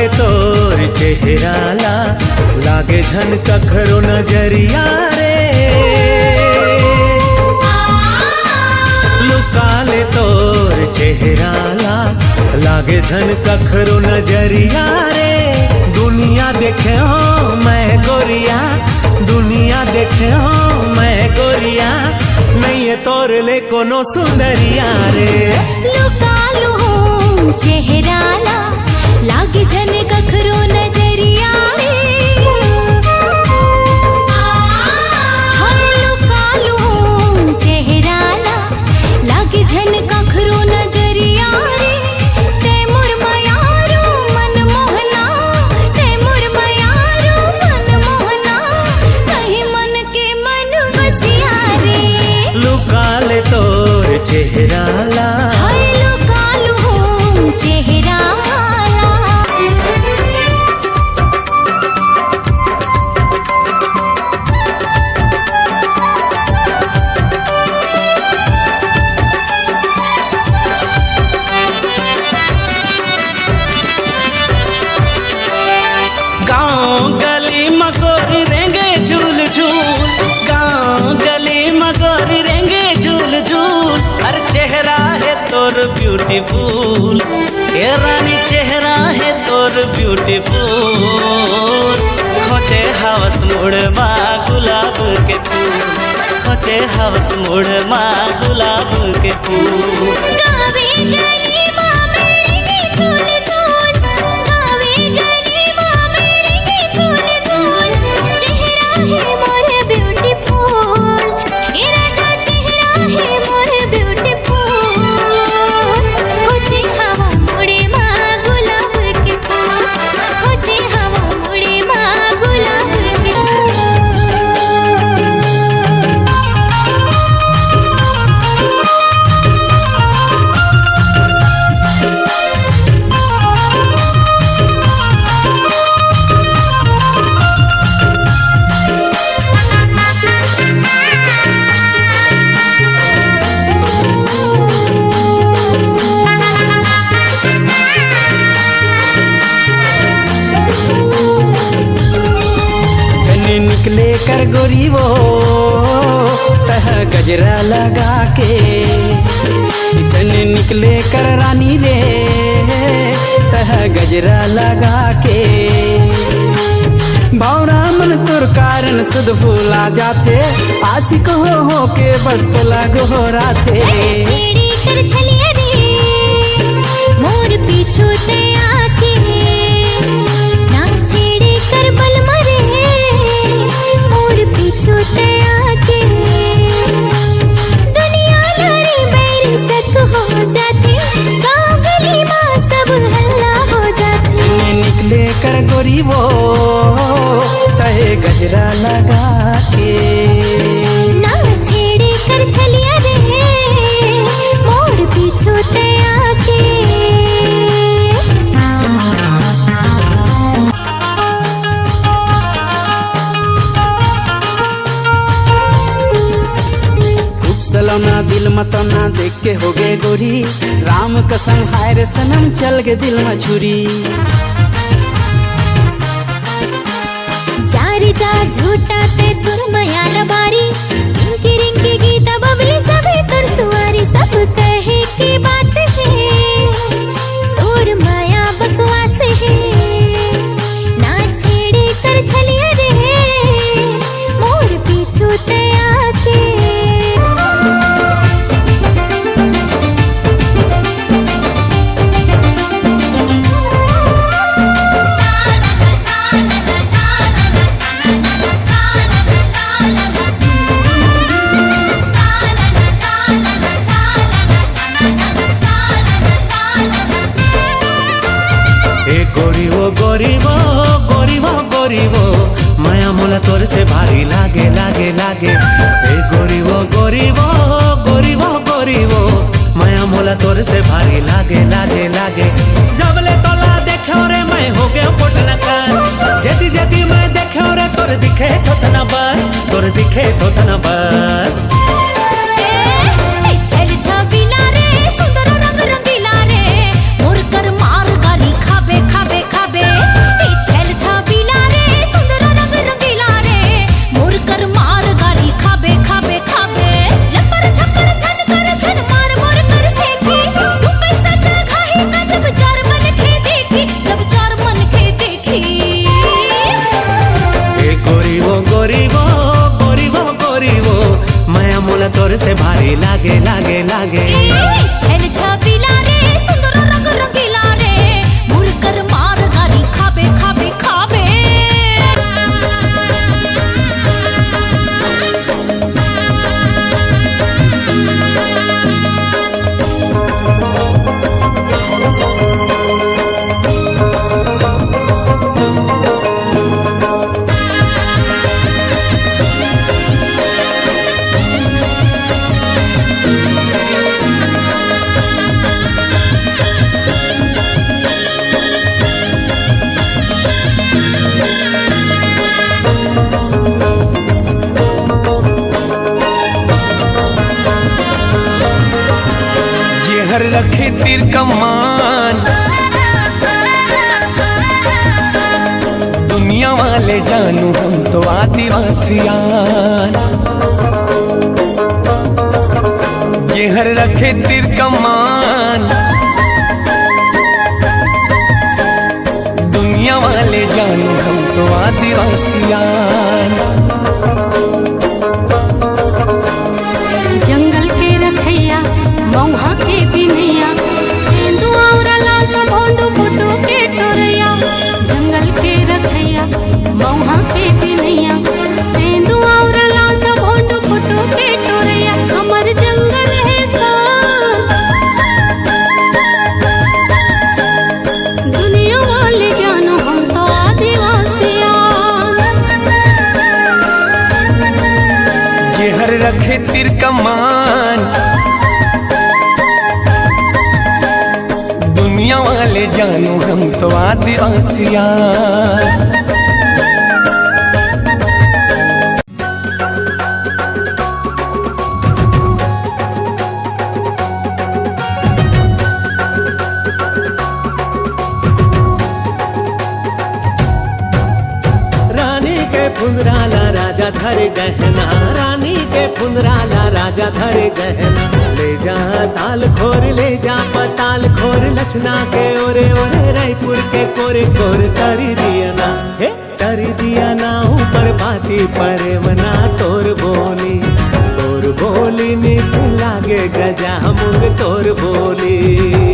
काले तोर चेहरा ला लागे झन कखरो नजरिया रे। काले तोर चेहरा ला लागे झन कखरो नजरिया रे। दुनिया देखे हो मैं गोरिया, दुनिया देखे हो मैं गोरिया, नहीं ये तोर ले कोनो सुंदरिया रे। लुकालू हूँ चेहरा ला लागे झन कखरो नजरिया रे। लुकालू हूँ चेहरा ला लागे झन कखरो नजरिया रे। ते मोर मयारू मन मोहना, ते मोर मयारू मन मोहना, कहीं मन के मन बसिया रे। लुकाले तोर चेहरा ला, लुकालू हूँ चेहरा ला। गाँव गली मकोरी रेंगे झूल झूल, गाँव गली मकोरी रेंगे झूल झूल। हर चेहरा है तोर ब्यूटीफुल, ये रानी चेहरा है तोर ब्यूटीफुल। खोचे हवस मुड़ माँ गुलाब के फूल, खोचे हवस मुड़ माँ गुलाब के फूल। गावे गली माँ मेरे झूल झूल, गावे गली माँ मेरे झूल झूल। चेहरा है मोर ब्यूटीफुल, ये राजा चेहरा है मोर ब्यूटीफुल। खोजे हवा मुड़े माँ गुलाब के फूल, खोजे हवा मुड़े माँ गुलाब के फूल। निकले कर गोरी वो तह गजरा लगा के, जन निकले कर रानी रे तह गजरा लगा के। भौरा मन तुर कारण सुध फूला जाते, आशिक हो के बस तो लागो हो राते। छेड़ी कर छलिया रे मोर पीछू ते आके, ना छेड़ी कर बल मरे मोर पीछू ते आके। दुनिया लारी बैरी सक हो जाते, गाँव गली माँ सब हल्ला हो जाते। निकले कर गोरी वो तहे गजरा लगा के, ना छेड़ी कर छलिया रे मोर पीछू ते आके। सलौना दिल मतौना देख के हो गए गोरी, राम कसम हाय रे सनम चल के दिल में छुरी। जा रे जा झूठा ते तुर मयाल बारी, रिंकी रिंकी गीता बबली सभी तुर सुआरी। सब कहे की बात है तुर माया बकवास है, ना छेड़ी कर छलिया रे मोर पीछू ते आके। गरीबो गरीबो गरीबो माया मोला तोर से भारी लागे लागे लागे। ए गरीबो गरीबो गरीबो गरीबो माया मोला तोर से भारी लागे लागे लागे। जबले तोला देखो रे मैं हो गया पोटना का, जेती जेती मैं देखो रे तोर दिखे थोतना बस, तोर दिखे थोतना बस। छल छबिला रे सुंदर रंग रंगीला रे, मोर कर मार गाली खाबे खाबे खाबे। लागे छेल छबीला रे सुंदर रंग रंगीला रे मुरकर मार गारी खाबे खाबे खाबे हर रखे तीर कमान दुनिया वाले जानू हम तो आदिवासियान ये हर रखे तीर कमान दुनिया वाले जानू हम तो आदिवासियान जंगल के रखैया मौहा के बिनैया तेंदुआ उड़ला सब भोंडू फुटू के टोरैया जंगल के रखैया मौहा के बिनैया तेंदुआ उड़ला सब भोंडू फुटू के टोरैया हमर जंगल है साथ दुनिया वाले जानो हम तो आदिवासियां ये हर रखे तीर कमान दुनिया वाले जानू हम तो आदिवासियां रानी के फुंदराला राजा धरे गहना रानी के फुंदराला राजा धरे गहना ले जा ताल खोर ले जा पताल खोर लचना के ओरे ओरे रायपुर के कोरे कोर तरी दिया ना हे तरी दिया ना ऊपर बाती परे मना तोर बोली नीत लागे गजा मुंग तोर बोली